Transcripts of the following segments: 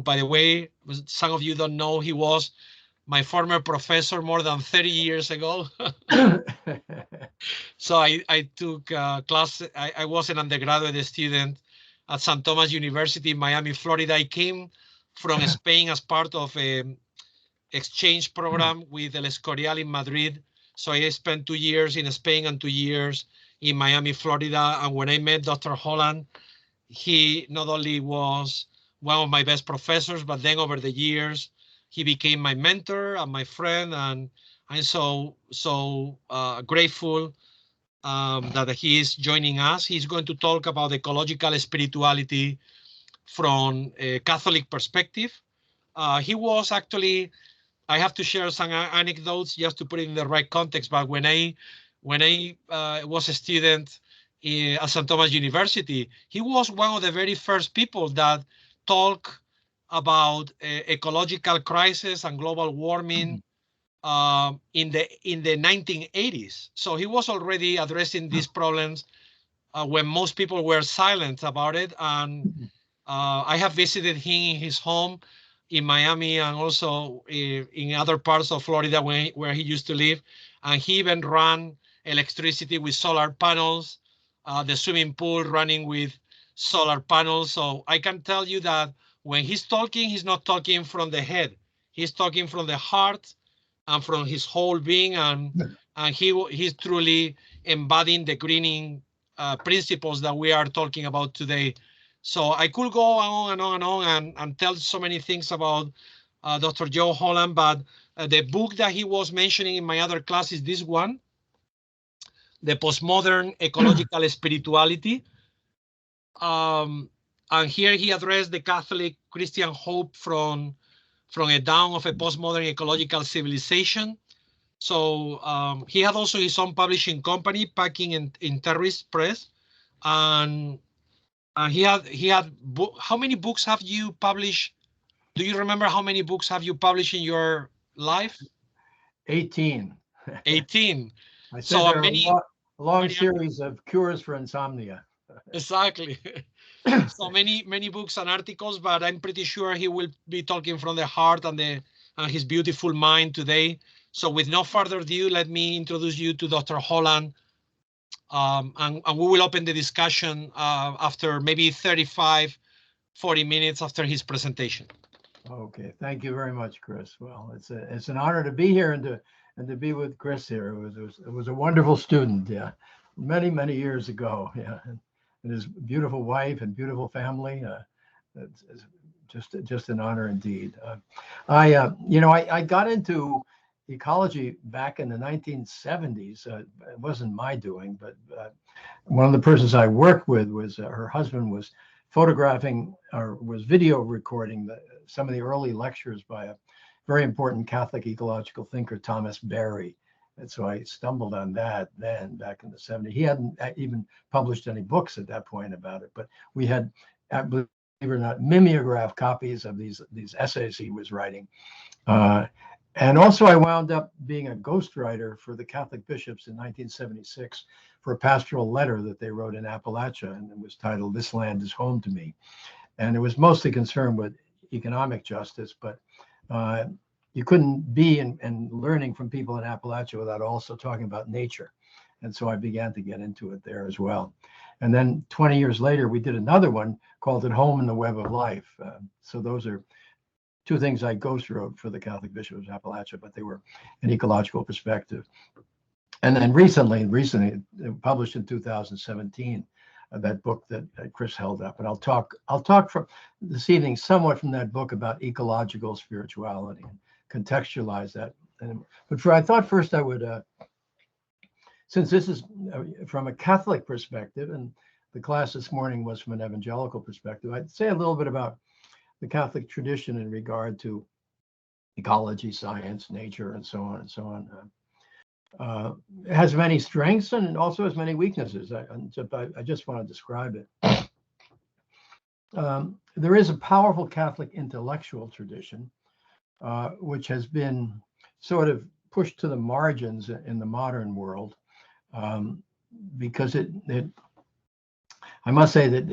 by the way, some of you don't know, he was my former professor more than 30 years ago. So I took class. I was an undergraduate student at St. Thomas University in Miami, Florida. I came from Spain as part of a exchange program with El Escorial in Madrid. So I spent 2 years in Spain and 2 years in Miami, Florida. And when I met Dr. Holland, he not only was one of my best professors, but then over the years, he became my mentor and my friend. And I'm so grateful that he is joining us. He's going to talk about ecological spirituality from a Catholic perspective. He was actually, I have to share some anecdotes just to put it in the right context. But when I was a student at St. Thomas University, he was one of the very first people that talk about ecological crisis and global warming in the 1980s. So he was already addressing these problems when most people were silent about it. And I have visited him in his home in Miami and also in other parts of Florida where he used to live. And he even ran electricity with solar panels, the swimming pool running with solar panels. So I can tell you that when he's talking, he's not talking from the head. He's talking from the heart and from his whole being. And he's truly embodying the greening principles that we are talking about today. So I could go on and on and on and tell so many things about Dr. Joe Holland, but the book that he was mentioning in my other class is this one, The Postmodern Ecological Spirituality. And here he addressed the Catholic Christian hope from a dawn of a postmodern ecological civilization. So he had also his own publishing company, Packing in Terrorist Press, and he had how many books have you published? Do you remember how many books have you published in your life? 18. 18. I said So there are a long many series of cures for insomnia. exactly. So many books and articles, but I'm pretty sure he will be talking from the heart and his beautiful mind today. So with no further ado, let me introduce you to Dr. Holland, and we will open the discussion after maybe 35, 40 minutes after his presentation. Okay, thank you very much, Chris. Well, it's an honor to be here and to be with Chris here. It was a wonderful student, yeah, many years ago, yeah, and his beautiful wife and beautiful family. It's just an honor indeed. I got into ecology back in the 1970s. It wasn't my doing, but one of the persons I worked with was her husband was photographing or was video recording some of the early lectures by a very important Catholic ecological thinker, Thomas Berry. And so I stumbled on that then back in the 70s. He hadn't even published any books at that point about it, but we had, I believe it or not, mimeograph copies of these essays he was writing. And also I wound up being a ghostwriter for the Catholic bishops in 1976 for a pastoral letter that they wrote in Appalachia, and it was titled, "This Land is Home to Me." And it was mostly concerned with economic justice, but you couldn't be and learning from people in Appalachia without also talking about nature. And so I began to get into it there as well. And then 20 years later, we did another one called "At Home in the Web of Life." So those are two things I ghost wrote for the Catholic bishops of Appalachia, but they were an ecological perspective. And then recently published in 2017, that book that Chris held up. And I'll talk from this evening somewhat from that book about ecological spirituality and contextualize that. But I thought first I would, since this is from a Catholic perspective, and the class this morning was from an evangelical perspective, I'd say a little bit about the Catholic tradition in regard to ecology, science, nature, and so on and so on. It has many strengths and also has many weaknesses. I just want to describe it. There is a powerful Catholic intellectual tradition, which has been sort of pushed to the margins in the modern world, because I must say that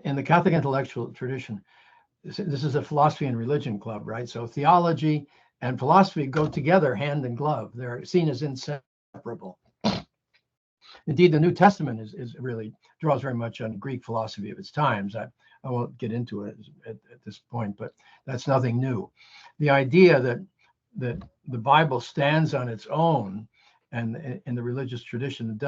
in the Catholic intellectual tradition, this is a philosophy and religion club, right? So theology and philosophy go together hand in glove. They're seen as inseparable. Indeed, the New Testament is really draws very much on Greek philosophy of its times. I won't get into it at this point, but that's nothing new. The idea that the Bible stands on its own and in the religious tradition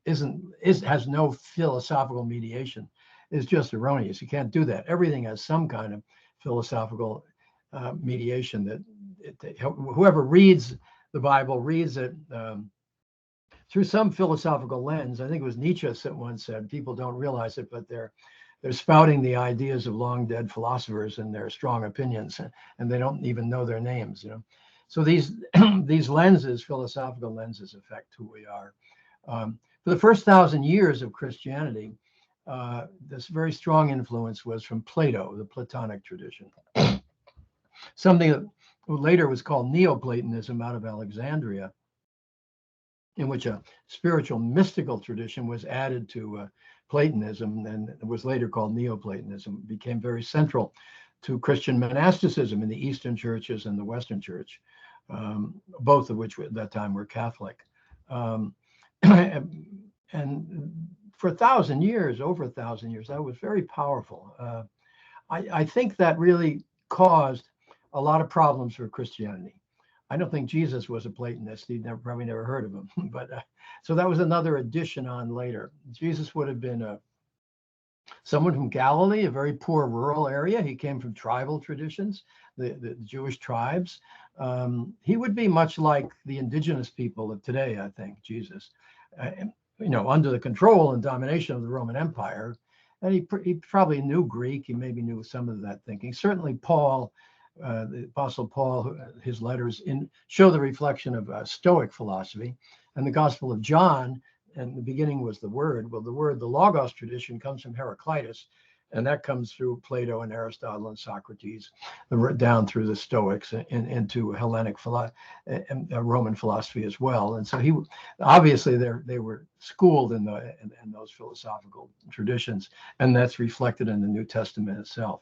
has no philosophical mediation is just erroneous. You can't do that. Everything has some kind of philosophical mediation that whoever reads the Bible reads it through some philosophical lens. I think it was Nietzsche that once said, people don't realize it, but they're spouting the ideas of long dead philosophers and their strong opinions, and they don't even know their names, you know. So these these lenses, philosophical lenses, affect who we are. For the first 1,000 years of Christianity, this very strong influence was from Plato, the Platonic tradition. Something that later was called Neoplatonism out of Alexandria, in which a spiritual mystical tradition was added to Platonism, and it was later called Neoplatonism. It became very central to Christian monasticism in the Eastern churches and the Western church, both of which at that time were Catholic. And for 1,000 years, over 1,000 years, that was very powerful. I think that really caused a lot of problems for Christianity. I don't think Jesus was a Platonist. He'd probably never heard of him. But so that was another addition on later. Jesus would have been someone from Galilee, a very poor rural area. He came from tribal traditions, the Jewish tribes. He would be much like the indigenous people of today, I think, Jesus, under the control and domination of the Roman Empire. And he probably knew Greek. He maybe knew some of that thinking. Certainly Paul, the Apostle Paul, his letters show the reflection of Stoic philosophy. And the Gospel of John, and the beginning was the Word. Well, the Logos tradition comes from Heraclitus, and that comes through Plato and Aristotle and Socrates, down through the Stoics and into Hellenic and Roman philosophy as well. And so obviously they were schooled in those philosophical traditions, and that's reflected in the New Testament itself.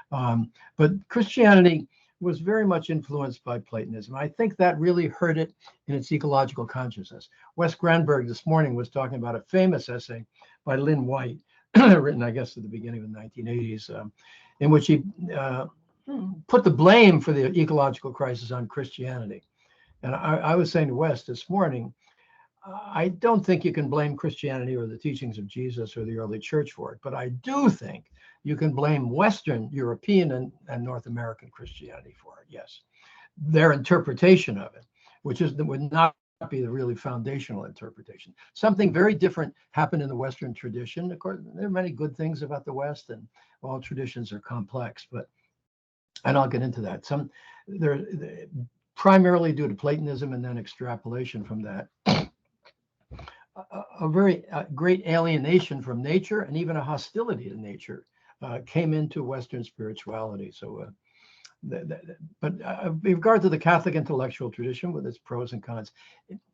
But Christianity was very much influenced by Platonism. I think that really hurt it in its ecological consciousness. Wes Granberg this morning was talking about a famous essay by Lynn White, written, I guess, at the beginning of the 1980s, in which he put the blame for the ecological crisis on Christianity. And I was saying to Wes this morning, I don't think you can blame Christianity or the teachings of Jesus or the early church for it, but I do think you can blame Western European and North American Christianity for it. Yes, their interpretation of it, would not be the really foundational interpretation. Something very different happened in the Western tradition. Of course, there are many good things about the West, and all traditions are complex, and I'll get into that. They're primarily due to Platonism and then extrapolation from that. A very great alienation from nature and even a hostility to nature came into Western spirituality. So, but with regard to the Catholic intellectual tradition with its pros and cons,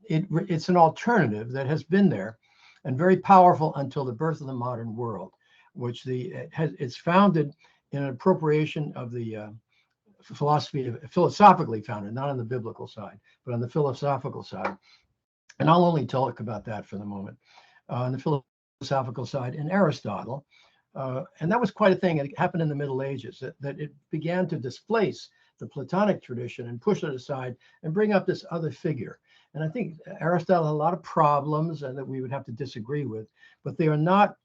it's an alternative that has been there and very powerful until the birth of the modern world, which it's founded in an appropriation of the philosophically founded, not on the biblical side, but on the philosophical side. And I'll only talk about that for the moment. On the philosophical side, in Aristotle, and that was quite a thing. It happened in the Middle Ages, that it began to displace the Platonic tradition and push it aside and bring up this other figure. And I think Aristotle had a lot of problems and that we would have to disagree with, but they are not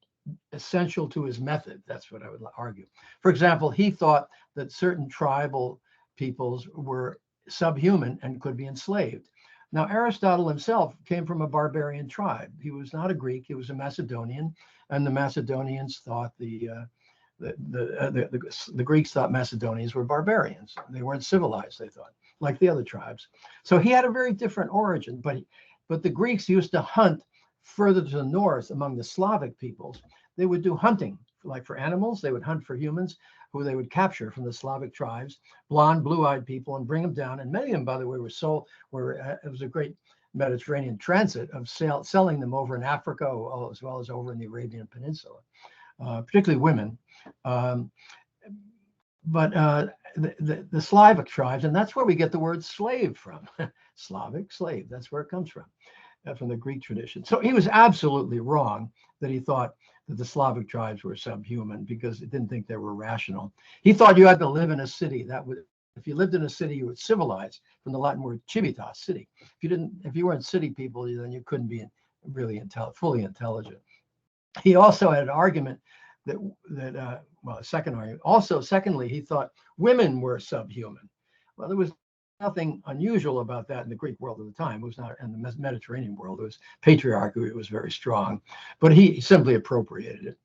essential to his method. That's what I would argue. For example, he thought that certain tribal peoples were subhuman and could be enslaved. Now, Aristotle himself came from a barbarian tribe. He was not a Greek, he was a Macedonian, and the Macedonians thought the Greeks thought Macedonians were barbarians. They weren't civilized, they thought, like the other tribes. So he had a very different origin, but the Greeks used to hunt further to the north among the Slavic peoples. They would do hunting, like for animals, they would hunt for humans who they would capture from the Slavic tribes, blonde, blue-eyed people, and bring them down. And many of them, by the way, it was a great Mediterranean transit of selling them over in Africa, as well as over in the Arabian Peninsula, particularly women. But the Slavic tribes, and that's where we get the word slave from. Slavic, slave, that's where it comes from the Greek tradition. So he was absolutely wrong that he thought that the Slavic tribes were subhuman because he didn't think they were rational. He thought you had to live in a city that would, if you lived in a city, you were civilized, from the Latin word civitas, city. If you weren't city people, then you couldn't be really fully intelligent. He also had an argument well, a second argument. Also, secondly, he thought women were subhuman. Well, there was nothing unusual about that in the Greek world at the time. It was not in the Mediterranean world. It was patriarchy. It was very strong, but he simply appropriated it.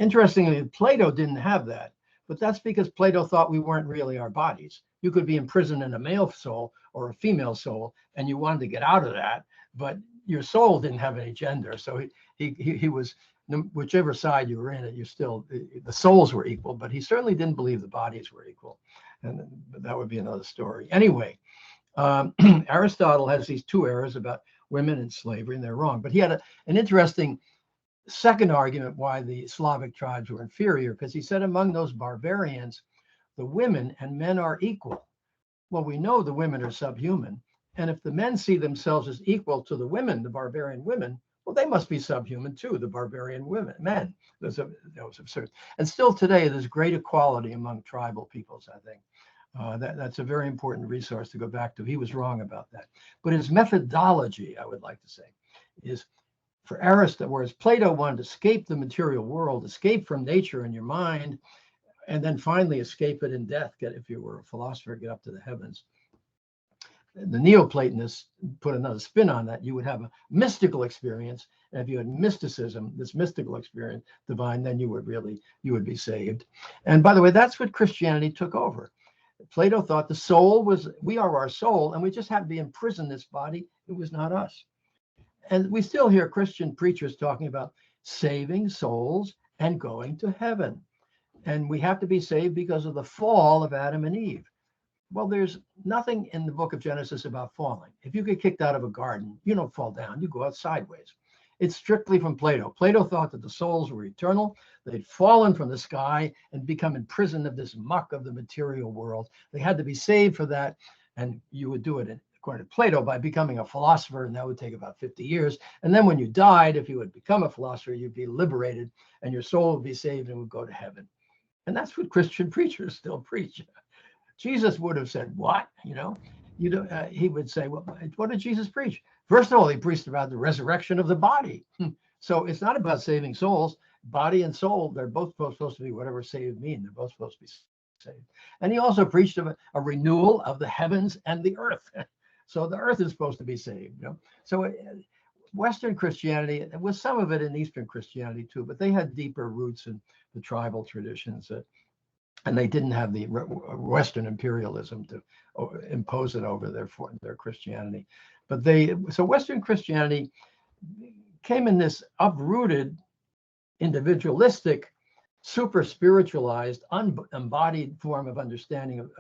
Interestingly, Plato didn't have that, but that's because Plato thought we weren't really our bodies. You could be imprisoned in a male soul or a female soul, and you wanted to get out of that, but your soul didn't have any gender. So he was, whichever side you were in it, you still, the souls were equal, but he certainly didn't believe the bodies were equal. And that would be another story. Anyway, Aristotle has these two errors about women and slavery, and they're wrong. But he had an interesting second argument why the Slavic tribes were inferior, because he said among those barbarians, the women and men are equal. Well, we know the women are subhuman. And if the men see themselves as equal to the women, the barbarian women, well, they must be subhuman too, the barbarian men. That was absurd. And still today, there's great equality among tribal peoples, I think. That's a very important resource to go back to. He was wrong about that. But his methodology, I would like to say, is for Aristotle, whereas Plato wanted to escape the material world, escape from nature in your mind, and then finally escape it in death. If you were a philosopher, get up to the heavens. The Neoplatonists put another spin on that. You would have a mystical experience, and if you had mysticism, this mystical experience, divine, then you would be saved. And by the way, that's what Christianity took over. Plato thought the soul we are our soul, and we just have to be imprisoned in this body. It was not us. And we still hear Christian preachers talking about saving souls and going to heaven. And we have to be saved because of the fall of Adam and Eve. Well, there's nothing in the book of Genesis about falling. If you get kicked out of a garden, you don't fall down, you go out sideways. It's strictly from Plato. Plato thought that the souls were eternal. They'd fallen from the sky and become imprisoned of this muck of the material world. They had to be saved for that. And you would do it, according to Plato, by becoming a philosopher. And that would take about 50 years. And then when you died, if you had become a philosopher, you'd be liberated and your soul would be saved and would go to heaven. And that's what Christian preachers still preach. Jesus would have said, what? He would say, well, what did Jesus preach? First of all, he preached about the resurrection of the body. So it's not about saving souls. Body and soul, they're both supposed to be whatever saved mean. They're both supposed to be saved. And he also preached of a renewal of the heavens and the earth. So the earth is supposed to be saved. So Western Christianity, with some of it in Eastern Christianity too, but they had deeper roots in the tribal traditions. And they didn't have the Western imperialism to impose it over their Christianity. But so Western Christianity came in this uprooted, individualistic, super spiritualized, unembodied form of understanding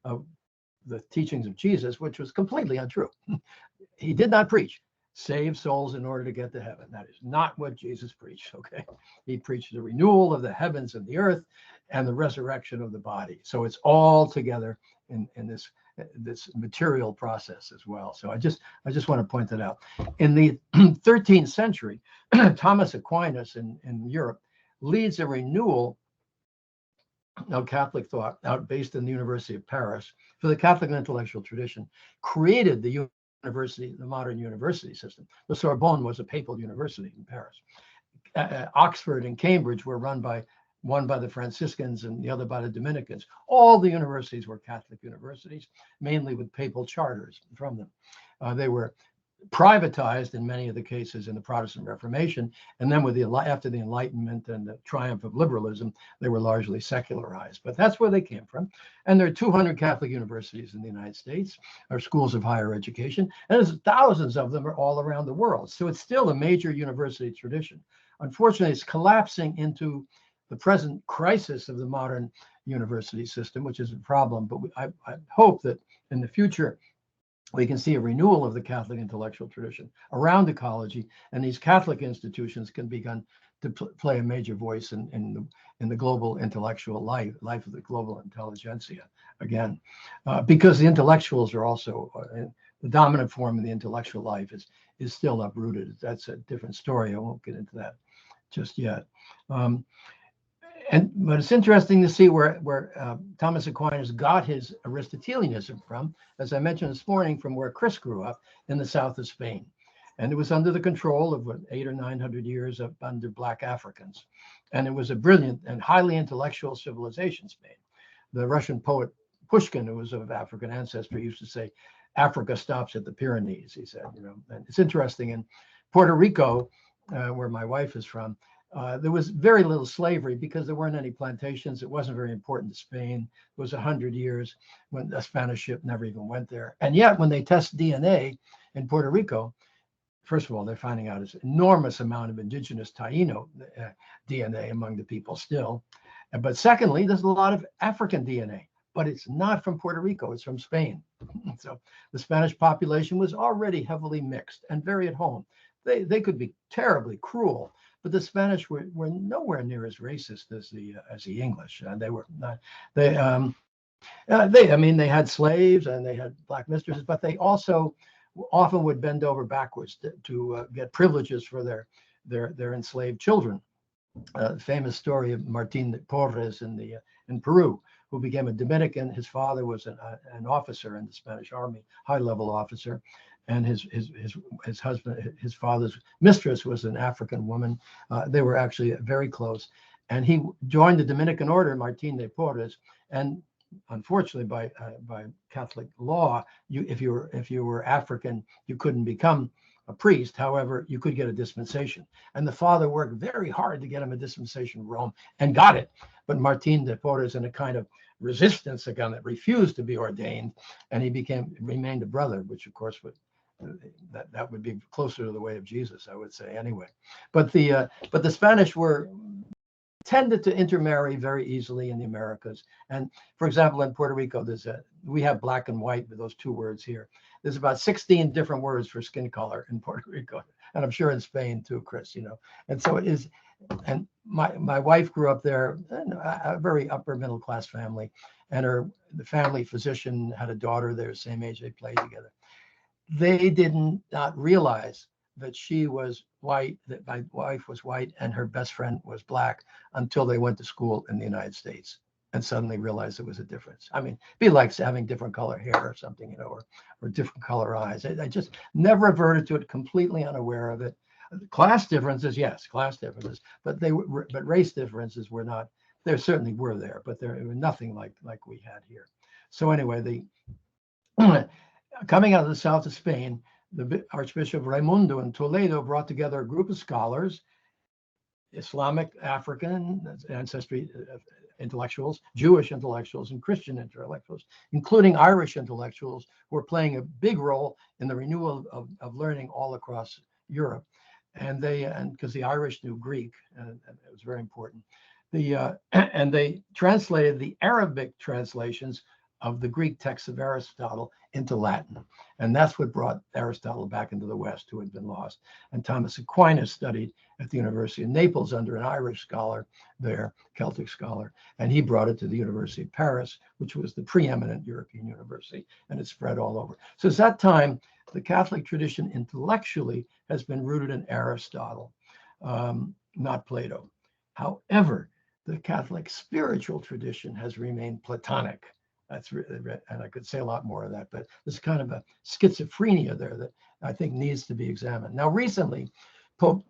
of the teachings of Jesus, which was completely untrue. He did not preach save souls in order to get to heaven. That is not what Jesus preached, okay? He preached the renewal of the heavens and the earth and the resurrection of the body. So it's all together in this material process as well. So I just want to point that out. In the 13th century, Thomas Aquinas in Europe leads a renewal of Catholic thought out based in the University of Paris for the Catholic intellectual tradition, created the modern university system. The Sorbonne was a papal university in Paris. Oxford and Cambridge were run by one by the Franciscans and the other by the Dominicans. All the universities were Catholic universities, mainly with papal charters from them. They were privatized in many of the cases in the Protestant Reformation, and then after the Enlightenment and the triumph of liberalism, they were largely secularized. But that's where they came from. And there are 200 Catholic universities in the United States, or schools of higher education, and there's thousands of them are all around the world. So it's still a major university tradition. Unfortunately, it's collapsing into the present crisis of the modern university system, which is a problem. But I hope that in the future, we can see a renewal of the Catholic intellectual tradition around ecology, and these Catholic institutions can begin to play a major voice in the global intellectual life of the global intelligentsia again, because the intellectuals are also the dominant form of the intellectual life is still uprooted. That's a different story. I won't get into that just yet. But it's interesting to see where Thomas Aquinas got his Aristotelianism from, as I mentioned this morning, from where Chris grew up in the south of Spain. And it was under the control of 800 or 900 years under Black Africans. And it was a brilliant and highly intellectual civilization, Spain. The Russian poet Pushkin, who was of African ancestry, used to say, Africa stops at the Pyrenees, he said. And it's interesting, in Puerto Rico, where my wife is from, there was very little slavery because there weren't any plantations. It wasn't very important to Spain. It was 100 years when a Spanish ship never even went there. And yet, when they test DNA in Puerto Rico, first of all, they're finding out this enormous amount of indigenous Taino DNA among the people still. But secondly, there's a lot of African DNA, but it's not from Puerto Rico. It's from Spain. So the Spanish population was already heavily mixed and very at home. They could be terribly cruel, but the Spanish were nowhere near as racist as the English. They were not. They had slaves and they had black mistresses, but they also often would bend over backwards to get privileges for their enslaved children. Famous story of Martin de Porres in Peru, who became a Dominican. His father was an officer in the Spanish army, high-level officer, and his father's mistress was an African woman. They were actually very close, and he joined the Dominican order, Martin de Porres, and unfortunately, by Catholic law, if you were African, you couldn't become a priest. However, you could get a dispensation, and the father worked very hard to get him a dispensation in Rome and got it. But Martin de Porres, in a kind of resistance again, that refused to be ordained, and he remained a brother, which of course that would be closer to the way of Jesus, I would say, anyway. But the Spanish tended to intermarry very easily in the Americas. And for example, in Puerto Rico, we have black and white with those two words here. There's about 16 different words for skin color in Puerto Rico, and I'm sure in Spain too, Chris. And so it is. And my wife grew up there in a very upper middle class family, and the family physician had a daughter there, same age, they played together. They did not realize that she was white, that my wife was white, and her best friend was black until they went to school in the United States and suddenly realized there was a difference. I mean, it'd be like having different color hair or something, or different color eyes. I just never averted to it, completely unaware of it. Class differences, yes, class differences, but race differences were not. There certainly were there, but there were nothing like we had here. So anyway, coming out of the south of Spain, the Archbishop Raimundo in Toledo brought together a group of scholars, Islamic, African ancestry intellectuals, Jewish intellectuals, and Christian intellectuals, including Irish intellectuals, who were playing a big role in the renewal of learning all across Europe. And because the Irish knew Greek, and it was very important. And they translated the Arabic translations of the Greek texts of Aristotle into Latin. And that's what brought Aristotle back into the West, who had been lost. And Thomas Aquinas studied at the University of Naples under an Irish scholar there, Celtic scholar, and he brought it to the University of Paris, which was the preeminent European university, and it spread all over. So at that time, the Catholic tradition intellectually has been rooted in Aristotle, not Plato. However, the Catholic spiritual tradition has remained Platonic. And I could say a lot more of that, but there's kind of a schizophrenia there that I think needs to be examined. Now, recently, Pope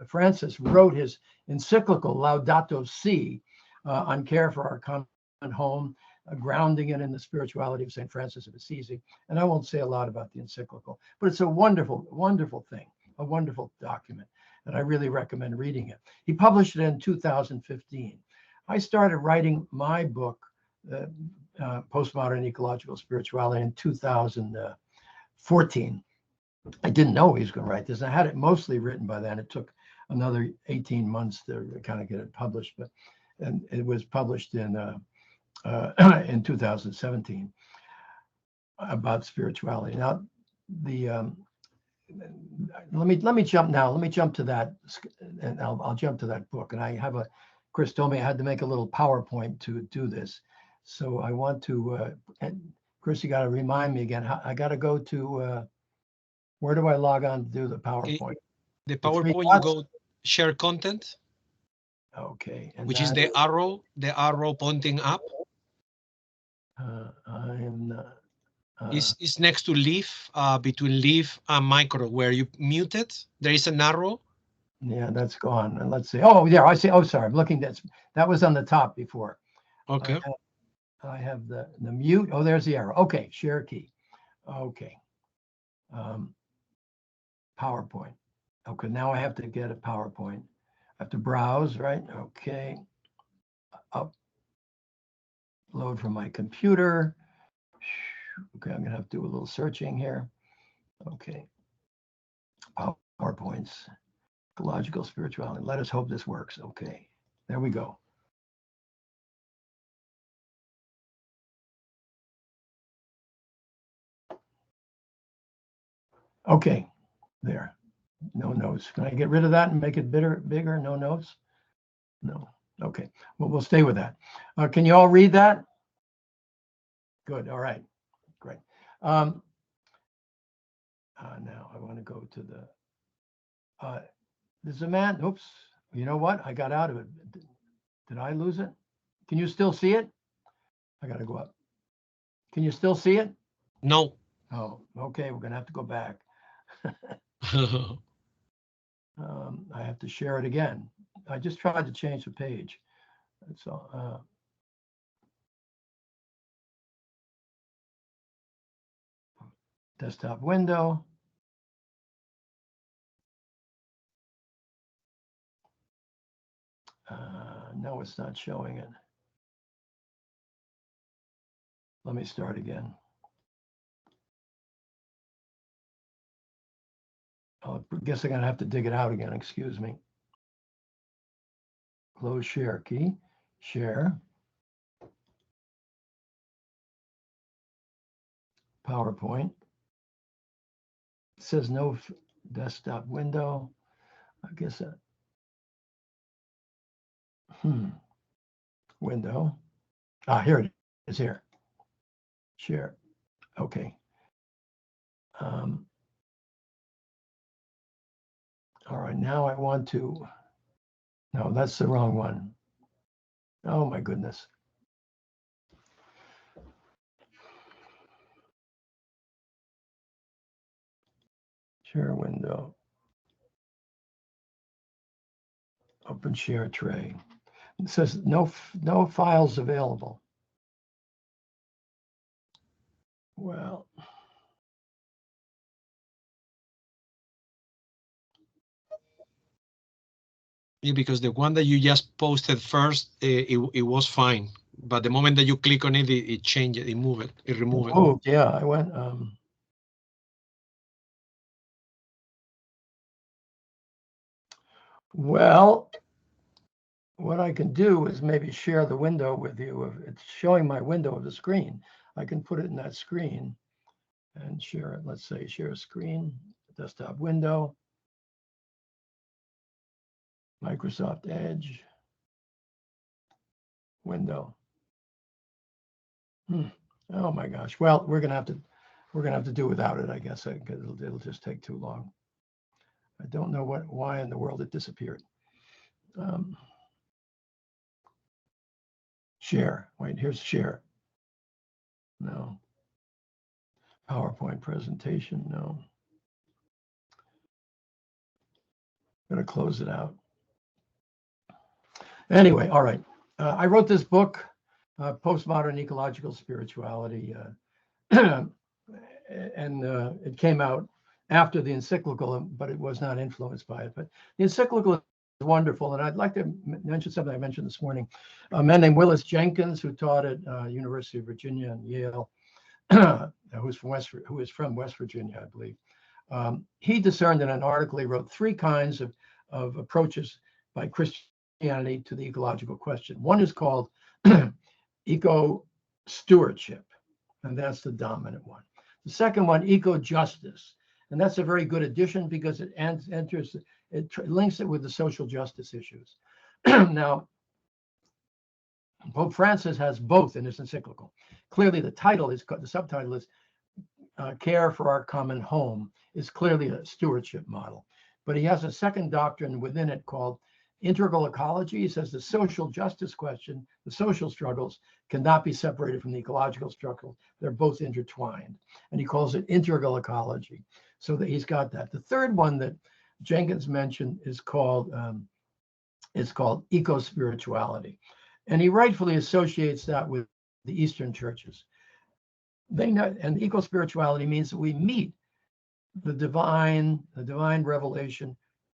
Francis wrote his encyclical Laudato Si on care for our common home, grounding it in the spirituality of St. Francis of Assisi. And I won't say a lot about the encyclical, but it's a wonderful, wonderful thing, a wonderful document, and I really recommend reading it. He published it in 2015. I started writing my book, Postmodern Ecological Spirituality, in 2014. I didn't know he was going to write this. I had it mostly written by then. It took another 18 months to kind of get it published, and it was published in 2017 about spirituality. Now, let me jump now. Let me jump to that, and I'll jump to that book. And I have Chris told me I had to make a little PowerPoint to do this. So I want to, and Chris, you got to remind me again. I got to go to, where do I log on to do the PowerPoint? The The three PowerPoint, you dots? go share content, Okay. And which is that, the arrow pointing up. I am not. Is next to leave, between leave and micro, where you mute it. There is an arrow. Yeah, that's gone. And let's see. Oh, yeah, I see. Oh, sorry. I'm looking. That was on the top before. Okay. I have the mute. Oh, there's the arrow. Okay, share key. Okay. PowerPoint. Okay, now I have to get a PowerPoint. I have to browse, right? Okay. Upload from my computer. Okay, I'm gonna have to do a little searching here. Okay. PowerPoints. Ecological spirituality. Let us hope this works. Okay. There we go. Okay, there. No notes. Can I get rid of that and make it bigger? No notes? No. Okay. Well, we'll stay with that. Can you all read that? Good. All right. Great. Now I want to go to the. There's a man. Oops. You know what? I got out of it. Did I lose it? Can you still see it? I got to go up. Can you still see it? No. Oh, okay. We're gonna have to go back. I have to share it again. I just tried to change the page. That's all. Desktop window. No, it's not showing it. Let me start again. I guess I'm gonna have to dig it out again. Excuse me. Close share key. Share. PowerPoint. It says no desktop window. I guess that. Window. Here it is. Here. Share. Okay. All right. Now I want to. No, that's the wrong one. Oh my goodness. Share window. Open share tray. It says no files available. Well, yeah, because the one that you just posted first, it was fine, but the moment that you click on it, it changed it, it moved it, removed it. Oh yeah, I went. Well, what I can do is maybe share the window with you. If it's showing my window of the screen, I can put it in that screen and share it. Let's say share screen, desktop window, Microsoft Edge window. Oh my gosh. Well, we're gonna have to do without it, I guess, because it'll just take too long. I don't know why in the world it disappeared. Share. Wait, here's share. No. PowerPoint presentation. No. I'm going to close it out. Anyway, all right. I wrote this book, Postmodern Ecological Spirituality, and it came out after the encyclical, but it was not influenced by it. But the encyclical is wonderful, and I'd like to mention something I mentioned this morning. A man named Willis Jenkins, who taught at University of Virginia and Yale, who is from West Virginia, I believe. He discerned in an article he wrote 3 kinds of approaches by Christianity to the ecological question. One is called eco-stewardship, and that's the dominant one. The second one, eco-justice, And that's a very good addition because it links it with the social justice issues. Now, Pope Francis has both in his encyclical. Clearly, the subtitle is Care for Our Common Home, is clearly a stewardship model. But he has a second doctrine within it called integral ecology. He says the social justice question, the social struggles, cannot be separated from the ecological struggles. They're both intertwined. And he calls it integral ecology. So that he's got that. The third one that Jenkins mentioned is called eco-spirituality. And he rightfully associates that with the Eastern churches. They know, and eco-spirituality means that we meet the divine revelation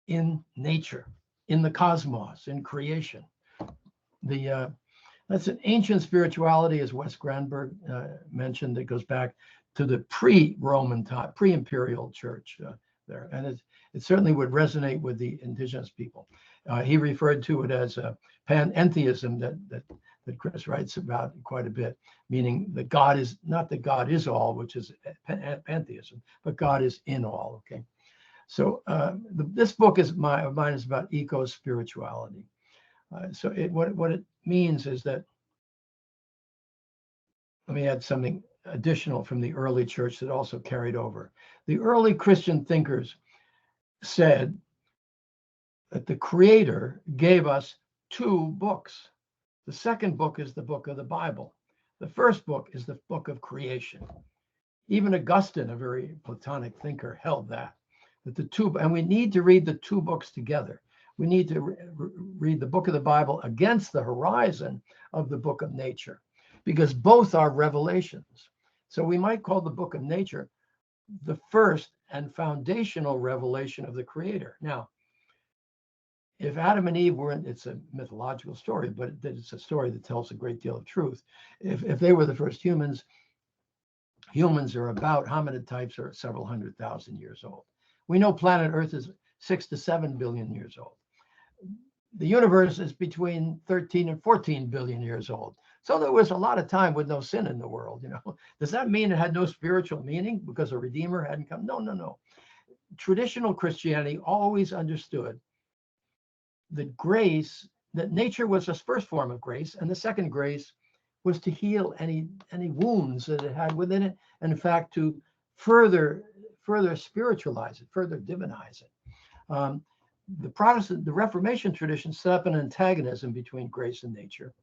in nature, in the cosmos, in creation. That's an ancient spirituality, as Wes Granberg mentioned, that goes back to the pre-Roman time, pre-imperial church there. And it certainly would resonate with the indigenous people. He referred to it as panentheism that Chris writes about quite a bit, meaning that God is not that God is all, which is pantheism, but God is in all. Okay, so this book of mine is about eco-spirituality. So what it means is that, let me add something additional from the early church that also carried over. The early Christian thinkers said that the Creator gave us two books. The second book is the book of the Bible. The first book is the book of creation. Even Augustine, a very Platonic thinker, held that the two, and we need to read the two books together. We need to read the book of the Bible against the horizon of the book of nature, because both are revelations. So we might call the book of nature the first and foundational revelation of the Creator. Now, if Adam and Eve weren't, it's a mythological story, but it's a story that tells a great deal of truth. If they were the first humans are about, hominid types are several 100,000 years old. We know planet Earth is 6 to 7 billion years old. The universe is between 13 and 14 billion years old. So there was a lot of time with no sin in the world. Does that mean it had no spiritual meaning because a Redeemer hadn't come? No. Traditional Christianity always understood that nature was a first form of grace, and the second grace was to heal any wounds that it had within it, and in fact to further spiritualize it, further divinize it. The Reformation tradition set up an antagonism between grace and nature.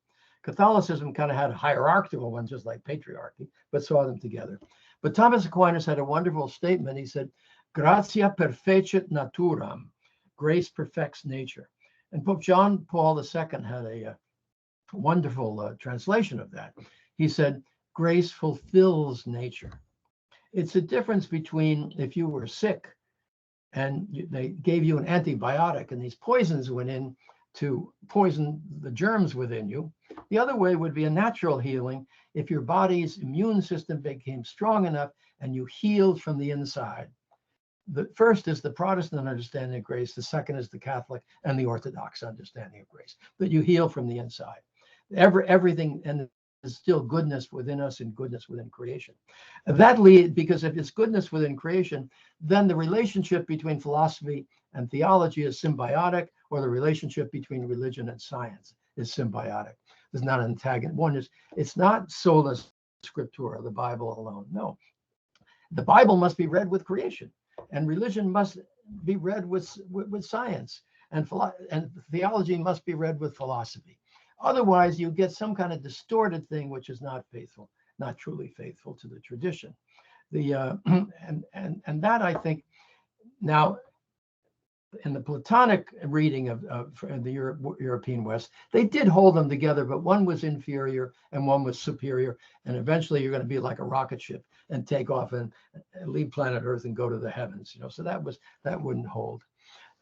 Catholicism kind of had a hierarchical one, just like patriarchy, but saw them together. But Thomas Aquinas had a wonderful statement. He said, "Gratia perfecit naturam," grace perfects nature. And Pope John Paul II had a wonderful translation of that. He said, grace fulfills nature. It's a difference between if you were sick and they gave you an antibiotic and these poisons went in to poison the germs within you. The other way would be a natural healing if your body's immune system became strong enough and you healed from the inside. The first is the Protestant understanding of grace. The second is the Catholic and the Orthodox understanding of grace, that you heal from the inside. Everything, and there's still goodness within us and goodness within creation. That leads, because if it's goodness within creation, then the relationship between philosophy and theology is symbiotic, or the relationship between religion and science is symbiotic. There's not an antagonism. It's not sola scriptura, the Bible alone. No, the Bible must be read with creation. And religion must be read with science, and theology must be read with philosophy. Otherwise, you get some kind of distorted thing which is not faithful, not truly faithful to the tradition. And that, I think, now in the Platonic reading of the European West, they did hold them together, but one was inferior and one was superior. And eventually you're going to be like a rocket ship and take off and leave planet Earth and go to the heavens. So that wouldn't hold.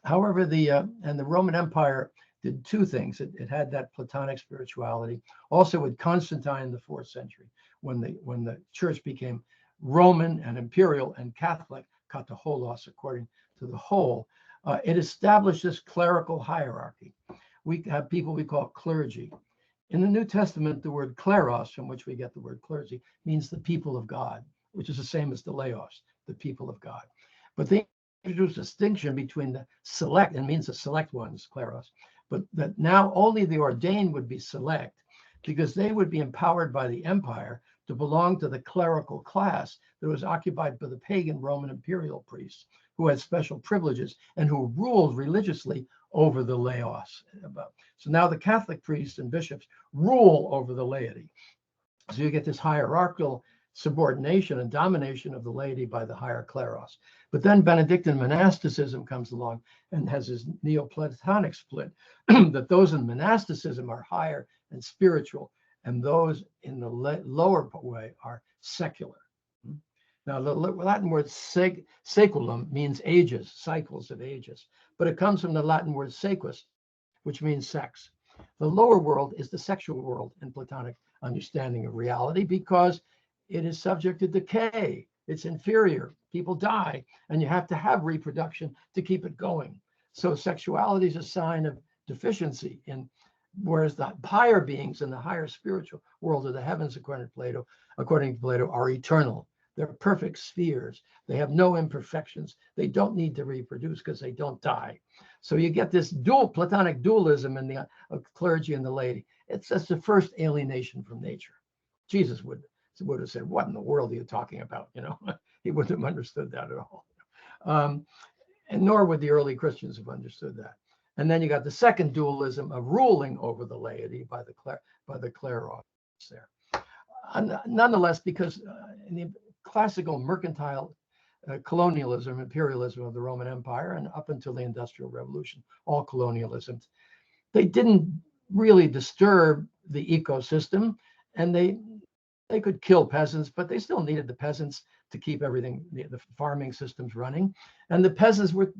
However, the Roman Empire did two things. It had that Platonic spirituality. Also with Constantine in the 4th century, when the church became Roman and imperial and Catholic, kataholos, according to the whole, it established this clerical hierarchy. We have people we call clergy. In the New Testament, the word kleros, from which we get the word clergy, means the people of God, which is the same as the laos, the people of God. But they introduced a distinction between the select, and means the select ones, kleros, but that now only the ordained would be select, because they would be empowered by the empire to belong to the clerical class that was occupied by the pagan Roman imperial priests, who had special privileges and who ruled religiously over the laos. So now the Catholic priests and bishops rule over the laity. So you get this hierarchical subordination and domination of the laity by the higher kleros. But then Benedictine monasticism comes along and has this Neoplatonic split, that those in monasticism are higher and spiritual, and those in the lower way are secular. Now, the Latin word saeculum means ages, cycles of ages, but it comes from the Latin word saequus, which means sex. The lower world is the sexual world in Platonic understanding of reality, because it is subject to decay. It's inferior. People die, and you have to have reproduction to keep it going. So sexuality is a sign of deficiency, whereas the higher beings in the higher spiritual world of the heavens, according to Plato, are eternal. They're perfect spheres. They have no imperfections. They don't need to reproduce because they don't die. So you get this Platonic dualism in the clergy and the laity. That's the first alienation from nature. Jesus would have said, "What in the world are you talking about?" He wouldn't have understood that at all. And nor would the early Christians have understood that. And then you got the second dualism of ruling over the laity by the kleros there. Nonetheless, because in the classical mercantile colonialism, imperialism of the Roman Empire, and up until the Industrial Revolution, all colonialisms, they didn't really disturb the ecosystem, and they could kill peasants, but they still needed the peasants to keep everything, the farming systems running. And the peasants were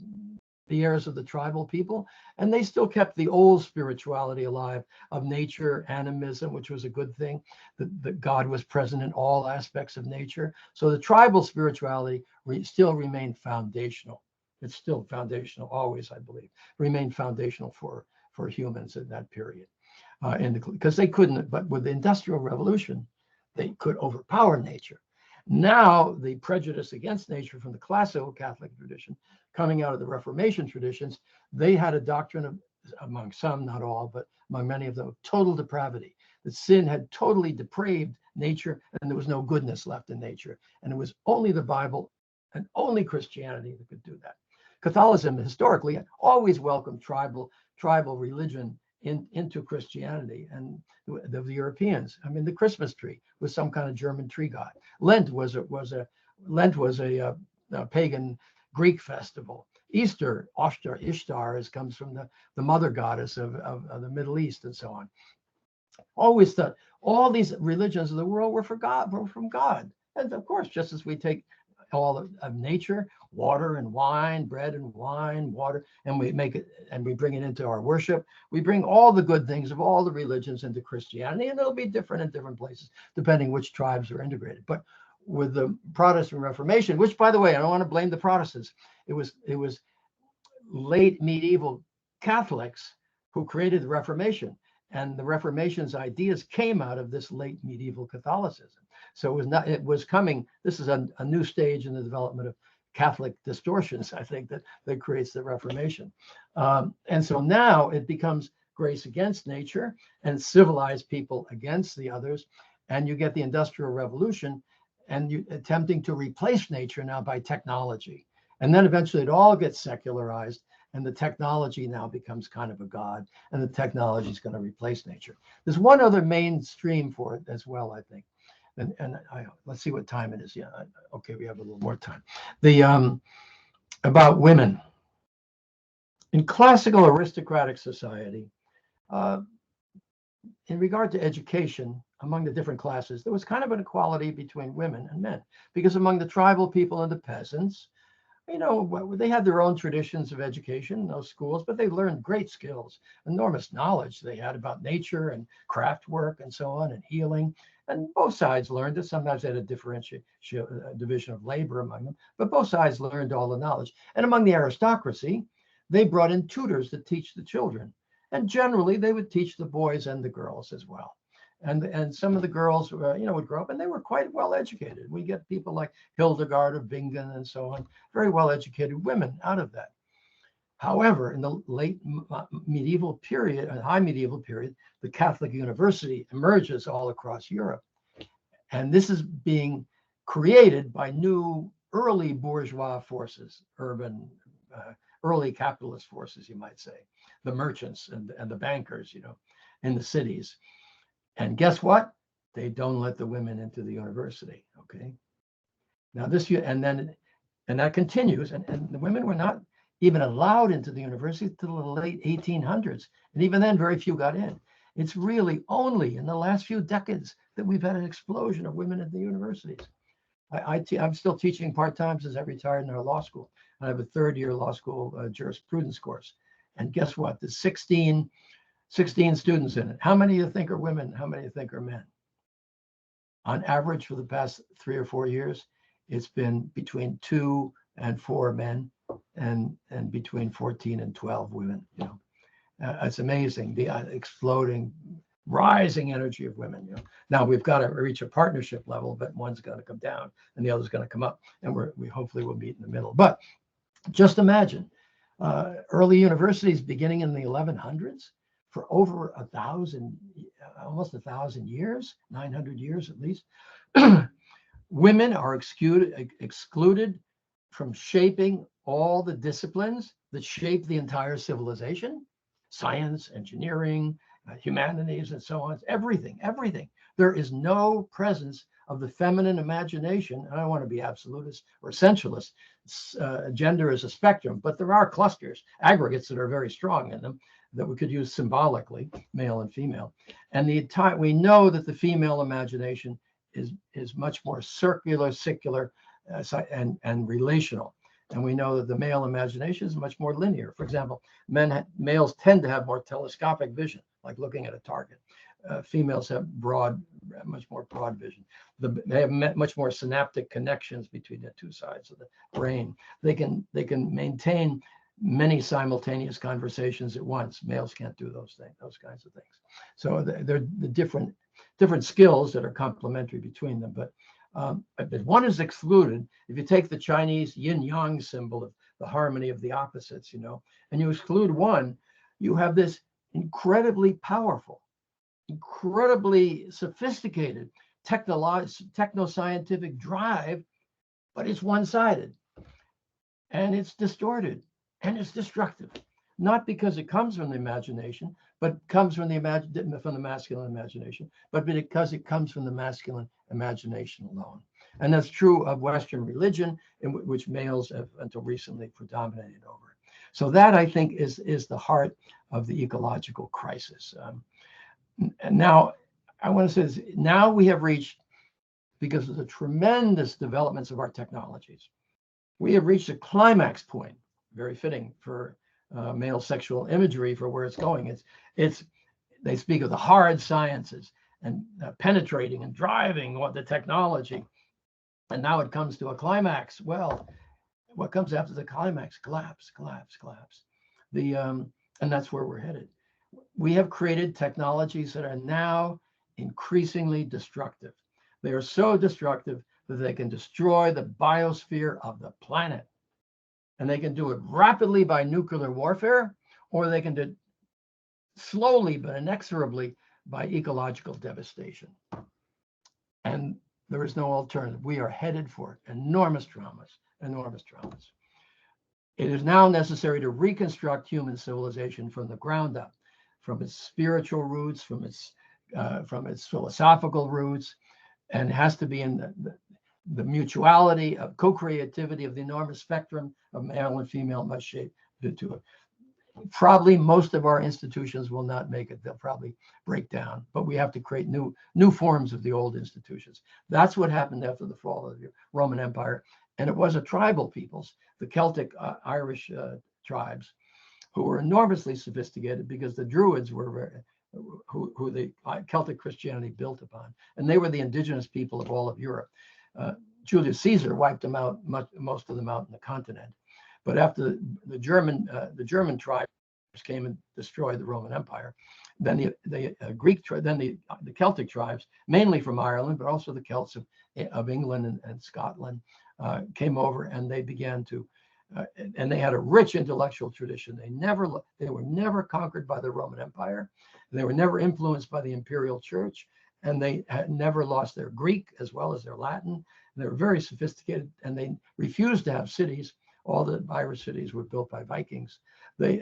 the heirs of the tribal people, and they still kept the old spirituality alive of nature, animism, which was a good thing, that God was present in all aspects of nature. So the tribal spirituality still remained foundational. It's still foundational, always, I believe, remained foundational for humans in that period. Because they couldn't, but with the Industrial Revolution, they could overpower nature. Now, the prejudice against nature from the classical Catholic tradition, coming out of the Reformation traditions, they had a doctrine of, among some, not all, but among many of them, total depravity. That sin had totally depraved nature, and there was no goodness left in nature. And it was only the Bible and only Christianity that could do that. Catholicism historically always welcomed tribal religion into Christianity, and the Europeans. I mean, the Christmas tree was some kind of German tree god. Lent was a pagan Greek festival. Easter, Ishtar, comes from the mother goddess of the Middle East, and so on. Always thought all these religions of the world were from God. And of course, just as we take all of nature, water and wine, bread and wine, water, and we make it and we bring it into our worship. We bring all the good things of all the religions into Christianity, and it'll be different in different places, depending which tribes are integrated. But with the Protestant Reformation, which, by the way, I don't want to blame the Protestants. It was late medieval Catholics who created the Reformation, and the Reformation's ideas came out of this late medieval Catholicism. So it was coming. This is a new stage in the development of Catholic distortions, I think, that creates the Reformation. And so now it becomes grace against nature and civilized people against the others. And you get the Industrial Revolution, and you attempting to replace nature now by technology. And then eventually it all gets secularized, and the technology now becomes kind of a god, and the technology is going to replace nature. There's one other mainstream for it as well, I think. And let's see what time it is. Yeah, okay, we have a little more time. About women. In classical aristocratic society, in regard to education among the different classes, there was kind of an equality between women and men, because among the tribal people and the peasants, they had their own traditions of education, those schools, but they learned great skills, enormous knowledge they had about nature and craft work and so on, and healing. And both sides learned it. Sometimes they had a division of labor among them, but both sides learned all the knowledge. And among the aristocracy, they brought in tutors to teach the children. And generally, they would teach the boys and the girls as well. And some of the girls, would grow up, and they were quite well educated. We get people like Hildegard of Bingen and so on, very well educated women out of that. However, in the late medieval period, high medieval period, the Catholic university emerges all across Europe. And this is being created by new early bourgeois forces, urban, early capitalist forces, you might say, the merchants and the bankers, in the cities. And guess what? They don't let the women into the university. Okay. Now and that continues, and the women were not even allowed into the university until the late 1800s. And even then, very few got in. It's really only in the last few decades that we've had an explosion of women at the universities. I'm still teaching part-time since I retired in our law school. I have a third-year law school jurisprudence course. And guess what? There's 16 students in it. How many you think are women? How many you think are men? On average, for the past 3 or 4 years, it's been between 2 and 4 men and between 14 and 12 women. It's amazing, the exploding, rising energy of women. Now we've got to reach a partnership level, but one's going to come down and the other's going to come up, and we hopefully will meet in the middle. But just imagine early universities beginning in the 1100s for over 1,000, almost 1,000 years, 900 years at least. Women are excluded from shaping all the disciplines that shape the entire civilization: science, engineering, humanities, and so on. Everything. There is no presence of the feminine imagination. I don't want to be absolutist or essentialist. Gender is a spectrum, but there are clusters, aggregates that are very strong in them that we could use symbolically, male and female. And we know that the female imagination is much more circular, and relational. And we know that the male imagination is much more linear. For example, males tend to have more telescopic vision, like looking at a target. Females have much more broad vision. They have much more synaptic connections between the two sides of the brain. They can maintain many simultaneous conversations at once. Males can't do those kinds of things. So they're the different skills that are complementary between them. But one is excluded. If you take the Chinese yin-yang symbol of the harmony of the opposites, and you exclude one, you have this incredibly powerful, incredibly sophisticated techno-scientific drive, but it's one-sided, and it's distorted, and it's destructive. Not because it comes from the imagination, but comes from the masculine imagination, but because it comes from the masculine imagination alone. And that's true of Western religion, in which males have until recently predominated over. So that, I think, is the heart of the ecological crisis. And now I want to say this, now we have reached, because of the tremendous developments of our technologies, we have reached a climax point, very fitting for male sexual imagery for where it's going. They speak of the hard sciences and penetrating and driving the technology. And now it comes to a climax. Well, what comes after the climax? Collapse. And that's where we're headed. We have created technologies that are now increasingly destructive. They are so destructive that they can destroy the biosphere of the planet. And they can do it rapidly by nuclear warfare, or they can do it slowly but inexorably by ecological devastation. And there is no alternative. We are headed for enormous traumas. It is now necessary to reconstruct human civilization from the ground up, from its spiritual roots, from its philosophical roots, and it has to be in the mutuality of co-creativity of the enormous spectrum of male and female must shape to it. Probably most of our institutions will not make it. They'll probably break down, but we have to create new forms of the old institutions. That's what happened after the fall of the Roman Empire. And it was a tribal peoples, the Celtic Irish tribes, who were enormously sophisticated because the Druids were who the Celtic Christianity built upon. And they were the indigenous people of all of Europe. Julius Caesar wiped them out, most of them out in the continent. But after the German tribe came and destroyed the Roman Empire. Then the Greek, then the Celtic tribes, mainly from Ireland, but also the Celts of England and Scotland, came over, and they began to, and they had a rich intellectual tradition. They were never conquered by the Roman Empire. They were never influenced by the imperial church, and they had never lost their Greek as well as their Latin. They were very sophisticated, and they refused to have cities. All the Irish cities were built by Vikings. They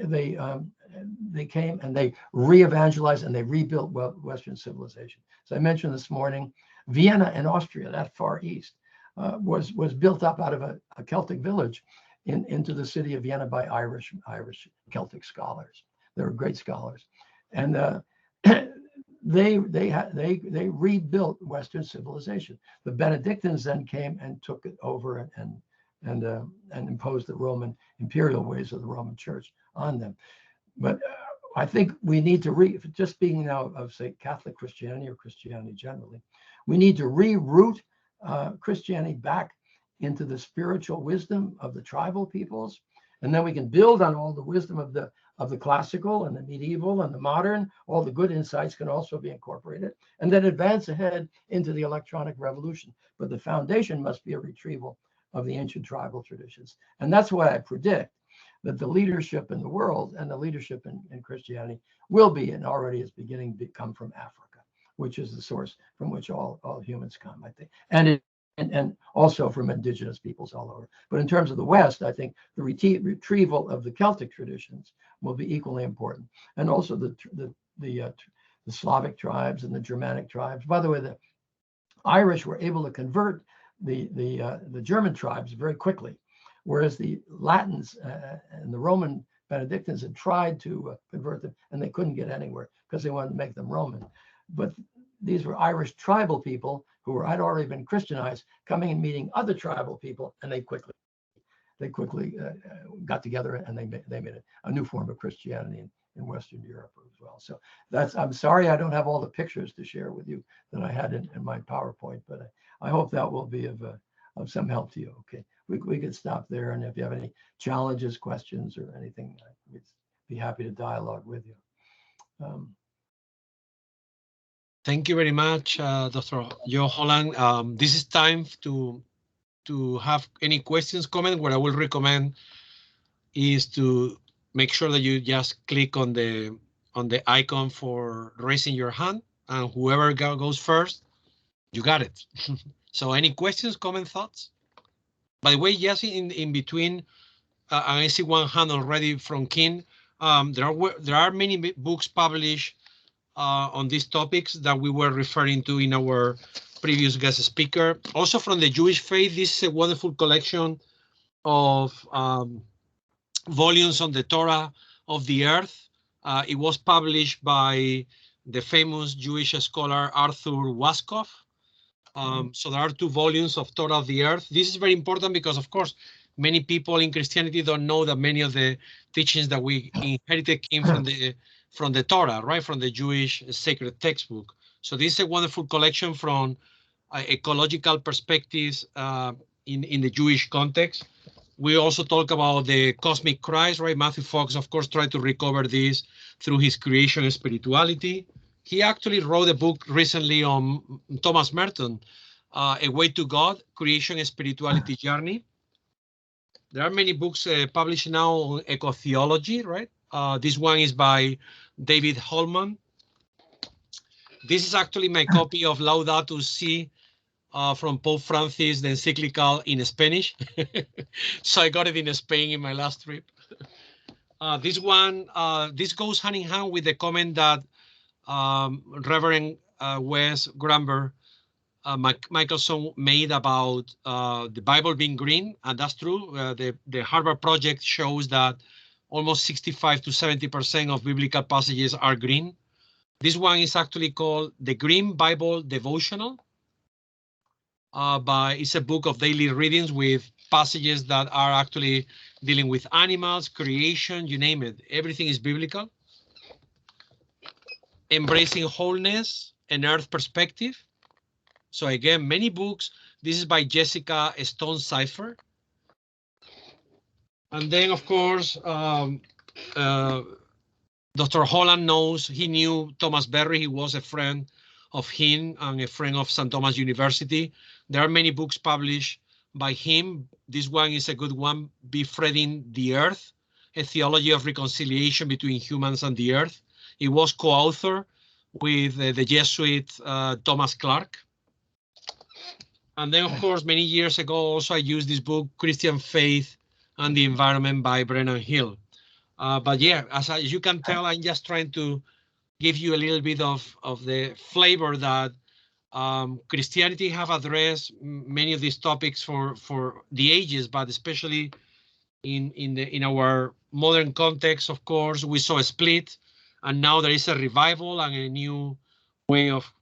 came and they re-evangelized and they rebuilt Western civilization. So I mentioned this morning, Vienna in Austria, that far east, was built up out of a Celtic village into the city of Vienna by Irish Celtic scholars. They were great scholars, and they rebuilt Western civilization. The Benedictines then came and took it over and imposed the Roman imperial ways of the Roman Church on them. But I think we need to just speaking now of, say, Catholic Christianity or Christianity generally, we need to reroute Christianity back into the spiritual wisdom of the tribal peoples, and then we can build on all the wisdom of the classical and the medieval and the modern. All the good insights can also be incorporated, and then advance ahead into the electronic revolution. But the foundation must be a retrieval of the ancient tribal traditions, and that's why I predict that the leadership in the world and the leadership in Christianity will be, and already is beginning to come, from Africa, which is the source from which all humans come, I think, and also from indigenous peoples all over. But in terms of the West, I think the retrieval of the Celtic traditions will be equally important, and also the Slavic tribes and the Germanic tribes. By the way, the Irish were able to convert the German tribes very quickly, whereas the Latins and the Roman Benedictines had tried to convert them, and they couldn't get anywhere because they wanted to make them Roman. But these were Irish tribal people who had already been Christianized, coming and meeting other tribal people, and they quickly got together, and they made a new form of Christianity in Western Europe as well. So I'm sorry I don't have all the pictures to share with you that I had in my PowerPoint, but I hope that will be of some help to you. Okay, we could stop there, and if you have any challenges, questions, or anything, we'd be happy to dialogue with you. Thank you very much, Dr. Joe Holland. This is time to have any questions, comment. What I will recommend is to make sure that you just click on the icon for raising your hand, and whoever goes first, you got it. So any questions, comment, thoughts? By the way, yes, in between, I see one hand already from King. There are many books published on these topics that we were referring to in our previous guest speaker. Also from the Jewish faith, this is a wonderful collection of volumes on the Torah of the Earth. It was published by the famous Jewish scholar Arthur Waskoff. So there are 2 volumes of Torah of the Earth. This is very important because, of course, many people in Christianity don't know that many of the teachings that we inherited came from the Torah, right, from the Jewish sacred textbook. So this is a wonderful collection from ecological perspectives in the Jewish context. We also talk about the cosmic Christ, right? Matthew Fox, of course, tried to recover this through his creation and spirituality. He actually wrote a book recently on Thomas Merton, A Way to God, Creation and Spirituality Journey. There are many books published now on ecotheology, right? This one is by David Holman. This is actually my copy of Laudato Si from Pope Francis, the encyclical in Spanish. So I got it in Spain in my last trip. This one, this goes hand in hand with the comment that Reverend Wes Gramber Michelson made about the Bible being green, and that's true. The Harvard project shows that almost 65 to 70% of biblical passages are green. This one is actually called the Green Bible Devotional. It's a book of daily readings with passages that are actually dealing with animals, creation, you name it. Everything is biblical. Embracing Wholeness, an Earth Perspective. So again, many books. This is by Jessica Stone Cipher. And then, of course, Dr. Holland knows, he knew Thomas Berry. He was a friend of him and a friend of St. Thomas University. There are many books published by him. This one is a good one, Befriending the Earth, A Theology of Reconciliation Between Humans and the Earth. He was co-author with the Jesuit Thomas Clark. And then, of course, many years ago, also I used this book, Christian Faith and the Environment by Brennan Hill. But yeah, as you can tell, I'm just trying to give you a little bit of the flavor that Christianity have addressed many of these topics for the ages, but especially in our modern context. Of course, we saw a split, and now there is a revival and a new way of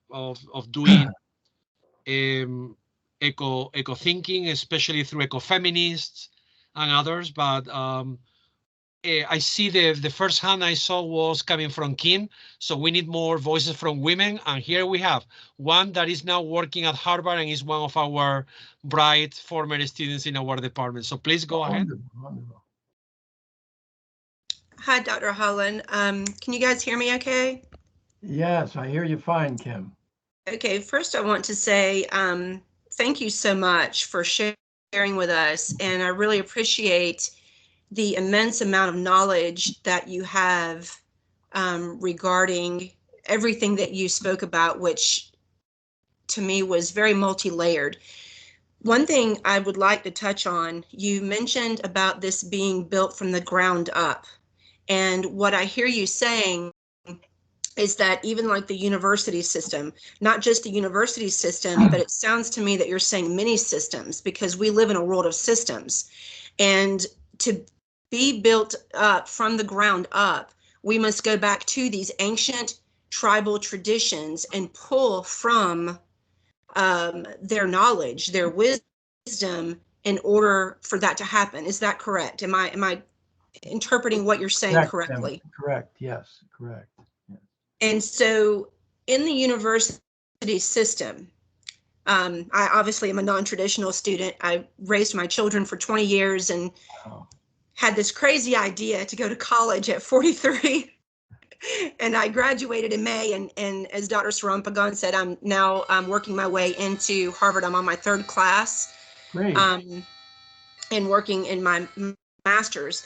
doing eco thinking, especially through ecofeminists and others. But I see the first hand I saw was coming from Kim. So we need more voices from women. And here we have one that is now working at Harvard and is one of our bright former students in our department. So please go ahead. Wonderful. Hi, Dr. Holland. Can you guys hear me okay? Yes, I hear you fine, Kim. Okay, first I want to say thank you so much for sharing with us. And I really appreciate the immense amount of knowledge that you have regarding everything that you spoke about, which to me was very multi-layered. One thing I would like to touch on, you mentioned about this being built from the ground up. And what I hear you saying is that even like the university system, not just the university system, but it sounds to me that you're saying many systems, because we live in a world of systems. And to be built up from the ground up, we must go back to these ancient tribal traditions and pull from their knowledge, their wisdom, in order for that to happen. Is that correct? Am I interpreting what you're saying correctly? Correct. Yes, correct. Yes. And so in the university system, I obviously am a non-traditional student. I raised my children for 20 years and had this crazy idea to go to college at 43. And I graduated in May. And as Dr. Sarampagan said, I'm now working my way into Harvard. I'm on my third class. Great. And working in my master's.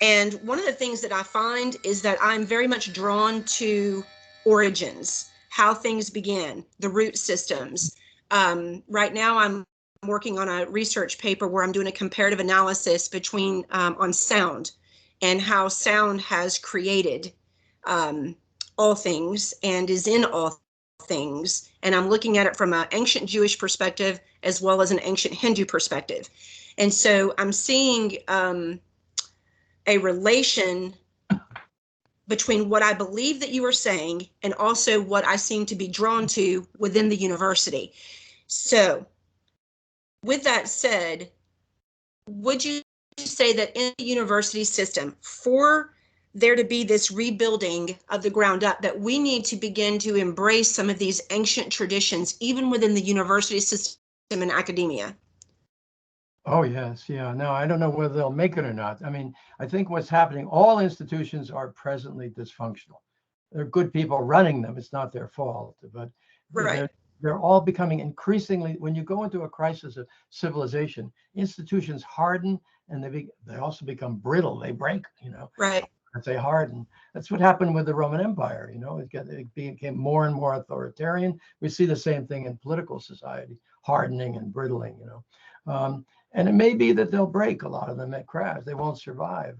And one of the things that I find is that I'm very much drawn to origins, how things began, the root systems. Right now, I'm working on a research paper where I'm doing a comparative analysis between on sound and how sound has created all things and is in all things. And I'm looking at it from an ancient Jewish perspective as well as an ancient Hindu perspective. And so I'm seeing a relation between what I believe that you are saying and also what I seem to be drawn to within the university. So with that said, would you say that in the university system, for there to be this rebuilding of the ground up, that we need to begin to embrace some of these ancient traditions, even within the university system and academia? Oh, yes. Yeah. No, I don't know whether they'll make it or not. I mean, I think what's happening, all institutions are presently dysfunctional. They're good people running them. It's not their fault, but Right. they're all becoming increasingly, when you go into a crisis of civilization, institutions harden and they also become brittle. They break, Right. as they harden. That's what happened with the Roman Empire. It became more and more authoritarian. We see the same thing in political society, hardening and brittling, and it may be that they'll break, a lot of them at crash. They won't survive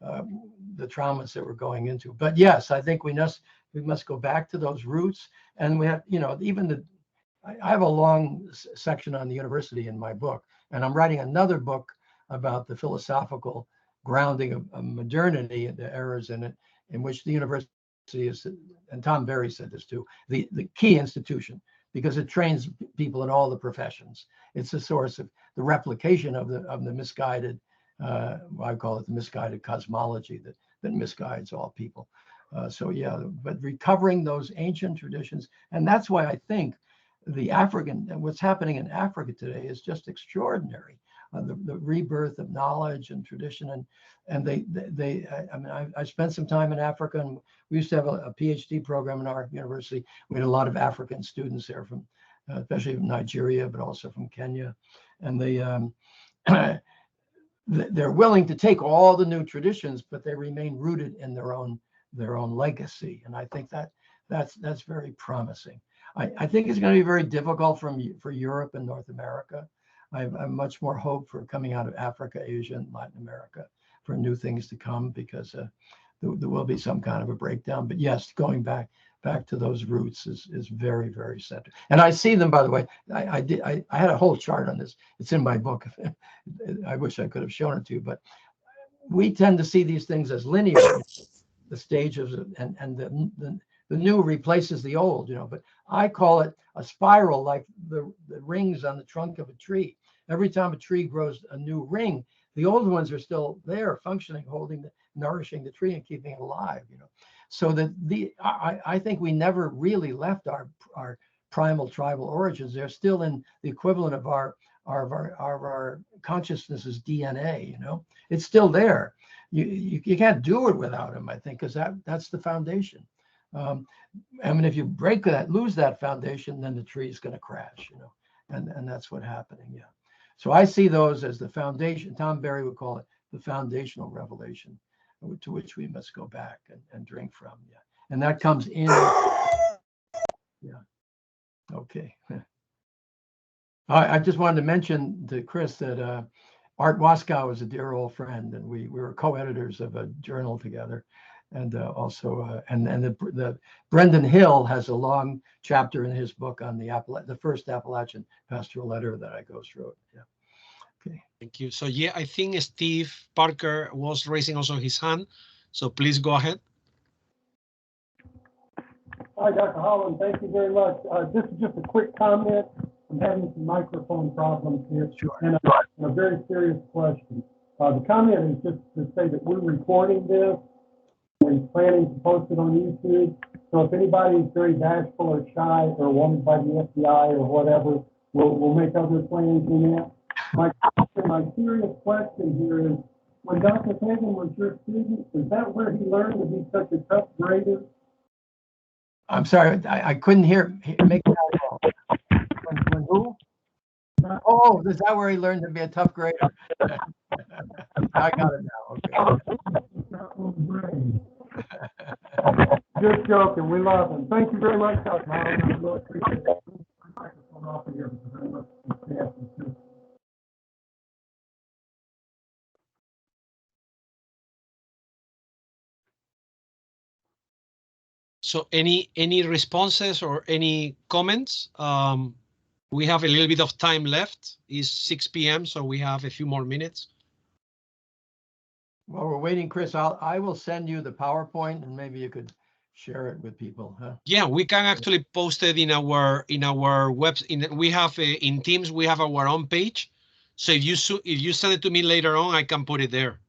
the traumas that we're going into. But yes, I think we must go back to those roots. And we have, I have a long section on the university in my book, and I'm writing another book about the philosophical grounding of modernity, the errors in it, in which the university is, and Tom Berry said this too, the key institution, because it trains people in all the professions. It's a source of the replication of the misguided, I call it the misguided cosmology that misguides all people. So yeah, but recovering those ancient traditions, and that's why I think what's happening in Africa today is just extraordinary. the rebirth of knowledge and tradition. And I mean, I spent some time in Africa, and we used to have a PhD program in our university. We had a lot of African students there from, especially from Nigeria, but also from Kenya. And they're willing to take all the new traditions, but they remain rooted in their own legacy. And I think that's very promising. I think it's going to be very difficult for Europe and North America. I have much more hope for coming out of Africa, Asia, and Latin America for new things to come, because there will be some kind of a breakdown. But yes, going back to those roots is very, very central. And I see them, by the way. I had a whole chart on this. It's in my book. I wish I could have shown it to you, but we tend to see these things as linear, the stages, and the new replaces the old, but I call it a spiral, like the rings on the trunk of a tree. Every time a tree grows a new ring, the old ones are still there, functioning, nourishing the tree and keeping it alive, So that I think we never really left our primal tribal origins. They're still in the equivalent of our consciousness's DNA, It's still there. You can't do it without them, I think, because that's the foundation. I mean, if you lose that foundation, then the tree is going to crash, and that's what's happening. Yeah. So I see those as the foundation. Tom Berry would call it the foundational revelation, to which we must go back and drink from. Yeah. And that comes in. Yeah. Okay. I just wanted to mention to Chris that Art Waskow is a dear old friend, and we were co-editors of a journal together. And also, the Brendan Hill has a long chapter in his book on the first Appalachian pastoral letter that I go through. Yeah. Okay. Thank you. So yeah, I think Steve Parker was raising also his hand. So please go ahead. Hi, Dr. Holland. Thank you very much. This is just a quick comment. I'm having some microphone problems here. Sure. And a very serious question. The comment is just to say that we're recording this. We're planning to post it on YouTube. So if anybody is very bashful or shy or wanted by the FBI or whatever, we'll make other plans in that. My serious question here is, when Dr. Fagan was your student, is that where he learned to be such a tough grader? I'm sorry, I couldn't make that call. When who? Oh, is that where he learned to be a tough grader? I got it now. Okay. Just joking. We love him. Thank you very much, Dr. Holland. I really appreciate it. Microphone off of here because I must be asking too. So any responses or any comments? We have a little bit of time left. It's 6 p.m., so we have a few more minutes. While we're waiting, Chris, I will send you the PowerPoint, and maybe you could share it with people, huh? Yeah, we can actually post it in our website. We have in Teams, we have our own page. So if you send it to me later on, I can put it there.